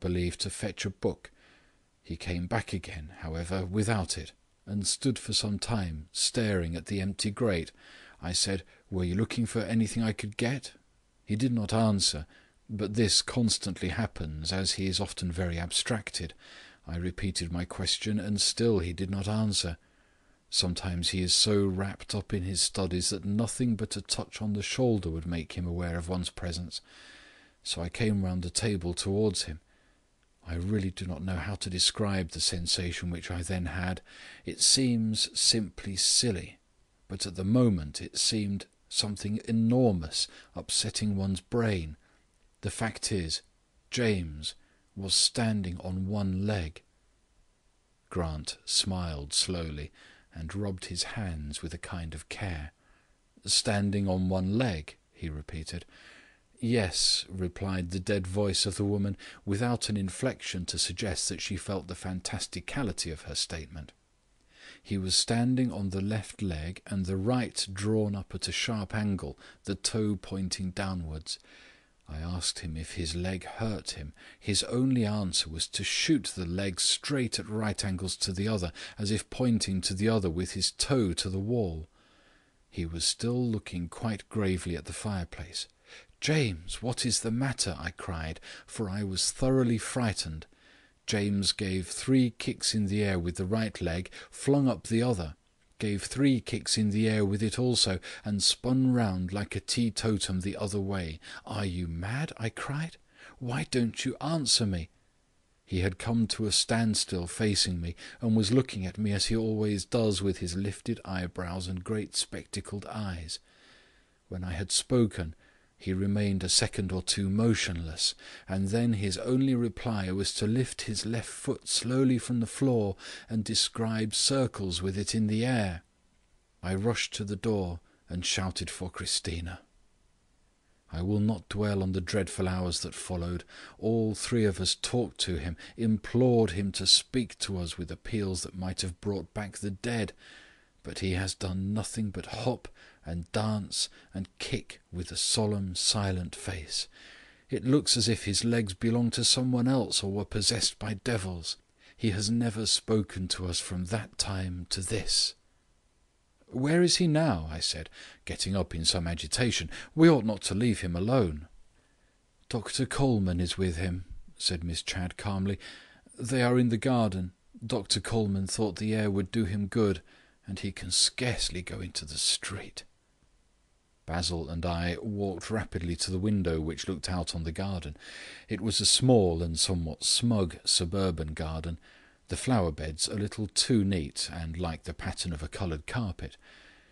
believe, to fetch a book. He came back again, however, without it, and stood for some time staring at the empty grate. I said, "Were you looking for anything I could get?" He did not answer, but this constantly happens, as he is often very abstracted. I repeated my question, and still he did not answer. Sometimes he is so wrapped up in his studies that nothing but a touch on the shoulder would make him aware of one's presence. So I came round the table towards him. I really do not know how to describe the sensation which I then had. It seems simply silly, but at the moment it seemed something enormous, upsetting one's brain. The fact is, James was standing on one leg. Grant smiled slowly, and rubbed his hands with a kind of care. "Standing on one leg?" he repeated. "Yes," replied the dead voice of the woman, without an inflection to suggest that she felt the fantasticality of her statement. "He was standing on the left leg, and the right drawn up at a sharp angle, the toe pointing downwards. I asked him if his leg hurt him. His only answer was to shoot the leg straight at right angles to the other, as if pointing to the other with his toe to the wall. He was still looking quite gravely at the fireplace. 'James, what is the matter?' I cried, for I was thoroughly frightened. James gave 3 kicks in the air with the right leg, flung up the other, gave 3 kicks in the air with it also, and spun round like a teetotum the other way. 'Are you mad?' I cried. 'Why don't you answer me?' He had come to a standstill facing me, and was looking at me as he always does, with his lifted eyebrows and great spectacled eyes. When I had spoken, he remained a second or two motionless, and then his only reply was to lift his left foot slowly from the floor and describe circles with it in the air. I rushed to the door and shouted for Christina. I will not dwell on the dreadful hours that followed. All 3 of us talked to him, implored him to speak to us with appeals that might have brought back the dead, but he has done nothing but hop and dance and kick with a solemn, silent face. It looks as if his legs belonged to someone else or were possessed by devils. He has never spoken to us from that time to this." "Where is he now?" I said, getting up in some agitation. "We ought not to leave him alone." "Dr. Coleman is with him," said Miss Chadd calmly. "They are in the garden. Dr. Coleman thought the air would do him good, and he can scarcely go into the street." Basil and I walked rapidly to the window which looked out on the garden. It was a small and somewhat smug suburban garden, the flower-beds a little too neat and like the pattern of a coloured carpet,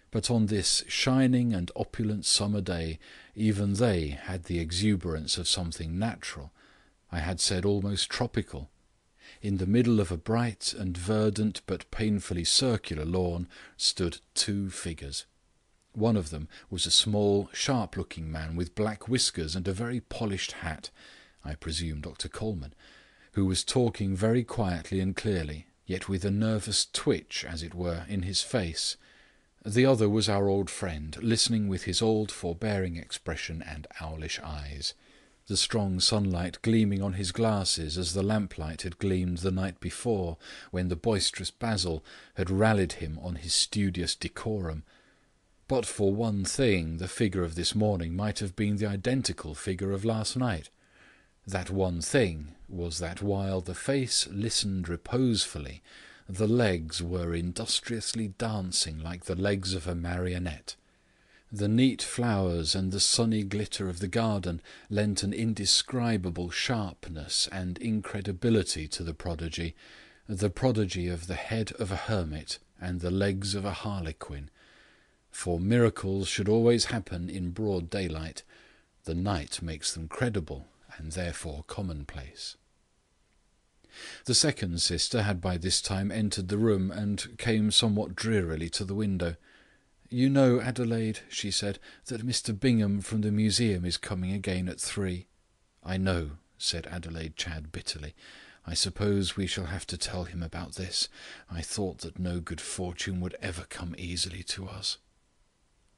but on this shining and opulent summer day even they had the exuberance of something natural, I had said almost tropical. In the middle of a bright and verdant but painfully circular lawn stood 2 figures. One of them was a small, sharp-looking man with black whiskers and a very polished hat, I presume Dr. Coleman, who was talking very quietly and clearly, yet with a nervous twitch, as it were, in his face. The other was our old friend, listening with his old forbearing expression and owlish eyes, the strong sunlight gleaming on his glasses as the lamplight had gleamed the night before, when the boisterous Basil had rallied him on his studious decorum. But for one thing, the figure of this morning might have been the identical figure of last night. That one thing was that while the face listened reposefully, the legs were industriously dancing like the legs of a marionette. The neat flowers and the sunny glitter of the garden lent an indescribable sharpness and incredibility to the prodigy of the head of a hermit and the legs of a harlequin. For miracles should always happen in broad daylight. The night makes them credible, and therefore commonplace. The second sister had by this time entered the room, and came somewhat drearily to the window. "You know, Adelaide," she said, "that Mr. Bingham from the museum is coming again at 3. "I know," said Adelaide Chadd bitterly. "I suppose we shall have to tell him about this. I thought that no good fortune would ever come easily to us."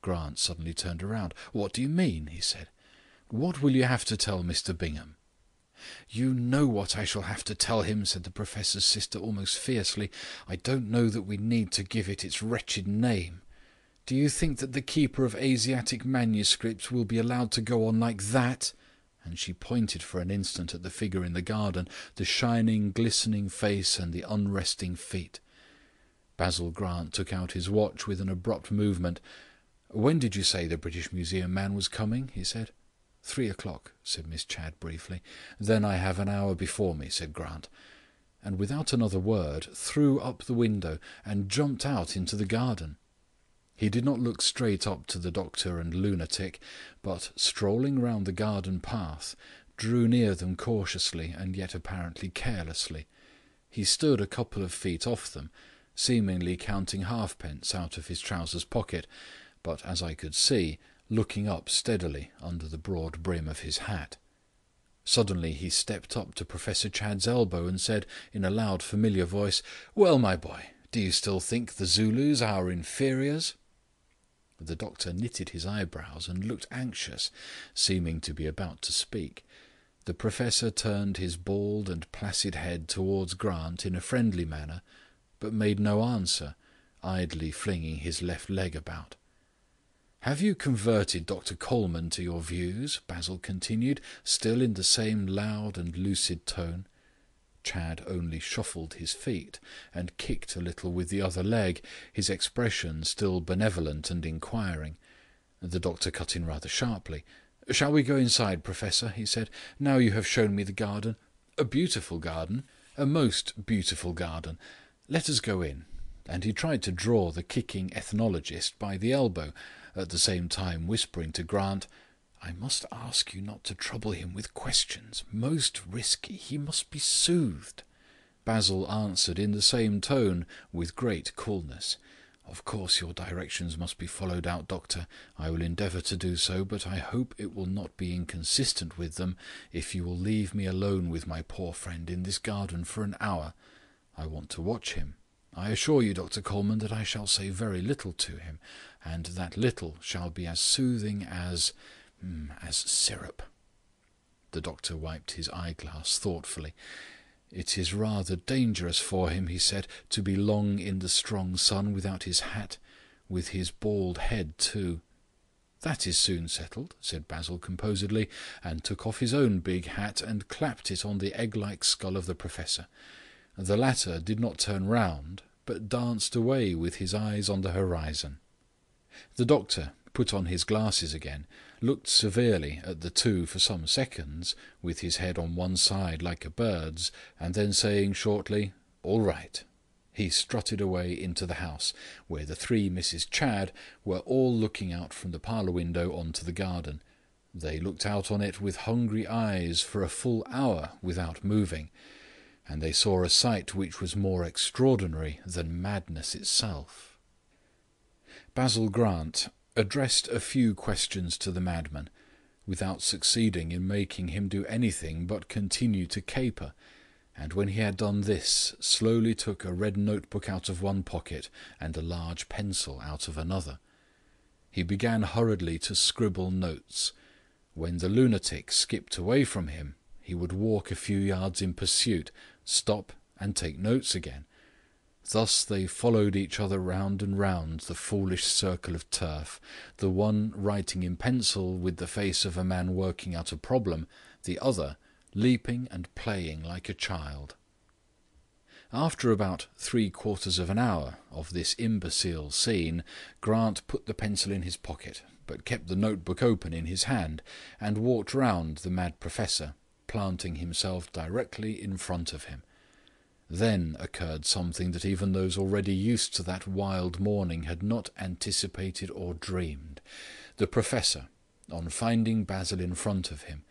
Grant suddenly turned round. "What do you mean?" he said. "What will you have to tell Mr. Bingham?" "You know what I shall have to tell him," said the Professor's sister almost fiercely. "I don't know that we need to give it its wretched name. Do you think that the keeper of Asiatic manuscripts will be allowed to go on like that?" And she pointed for an instant at the figure in the garden, the shining, glistening face and the unresting feet. Basil Grant took out his watch with an abrupt movement. "When did you say the British Museum man was coming?" he said. 3 o'clock, said Miss Chadd briefly. "Then I have an hour before me," said Grant, and without another word threw up the window and jumped out into the garden. He did not look straight up to the doctor and lunatic, but, strolling round the garden path, drew near them cautiously and yet apparently carelessly. He stood a couple of feet off them, seemingly counting halfpence out of his trousers pocket, but, as I could see, looking up steadily under the broad brim of his hat. Suddenly he stepped up to Professor Chadd's elbow and said, in a loud familiar voice, "Well, my boy, do you still think the Zulus are inferiors?" The doctor knitted his eyebrows and looked anxious, seeming to be about to speak. The Professor turned his bald and placid head towards Grant in a friendly manner, but made no answer, idly flinging his left leg about. "Have you converted Dr. Coleman to your views?" Basil continued, still in the same loud and lucid tone. Chadd only shuffled his feet and kicked a little with the other leg, his expression still benevolent and inquiring. The doctor cut in rather sharply. "Shall we go inside, Professor?" he said. "Now you have shown me the garden. A beautiful garden. A most beautiful garden. Let us go in." And he tried to draw the kicking ethnologist by the elbow, at the same time whispering to Grant, "I must ask you not to trouble him with questions. Most risky. He must be soothed." Basil answered in the same tone, with great coolness. "Of course your directions must be followed out, Doctor. I will endeavour to do so, but I hope it will not be inconsistent with them if you will leave me alone with my poor friend in this garden for an hour. I want to watch him. I assure you, Dr. Coleman, that I shall say very little to him, and that little shall be as soothing as syrup." The doctor wiped his eyeglass thoughtfully. "It is rather dangerous for him," he said, "to be long in the strong sun without his hat, with his bald head too." "That is soon settled," said Basil composedly, and took off his own big hat and clapped it on the egg-like skull of the Professor. The latter did not turn round, but danced away with his eyes on the horizon. The doctor put on his glasses again, looked severely at the two for some seconds, with his head on one side like a bird's, and then saying shortly, "All right," he strutted away into the house, where the three Mrs. Chadd were all looking out from the parlour window on to the garden. They looked out on it with hungry eyes for a full hour without moving, and they saw a sight which was more extraordinary than madness itself. Basil Grant addressed a few questions to the madman, without succeeding in making him do anything but continue to caper, and when he had done this, slowly took a red notebook out of one pocket and a large pencil out of another. He began hurriedly to scribble notes. When the lunatic skipped away from him, he would walk a few yards in pursuit, stop and take notes again. Thus they followed each other round and round the foolish circle of turf, the one writing in pencil with the face of a man working out a problem, the other leaping and playing like a child. After about 3/4 of an hour of this imbecile scene, Grant put the pencil in his pocket, but kept the notebook open in his hand, and walked round the mad Professor, planting himself directly in front of him. Then occurred something that even those already used to that wild morning had not anticipated or dreamed. The Professor, on finding Basil in front of him,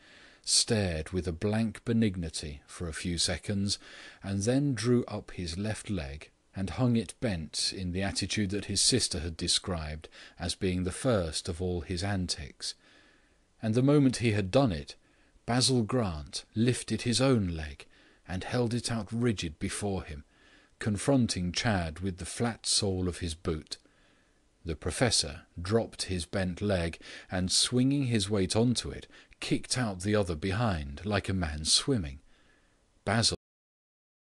stared with a blank benignity for a few seconds, and then drew up his left leg and hung it bent in the attitude that his sister had described as being the first of all his antics. And the moment he had done it, Basil Grant lifted his own leg and held it out rigid before him, confronting Chadd with the flat sole of his boot. The Professor dropped his bent leg, and swinging his weight onto it, kicked out the other behind, like a man swimming. Basil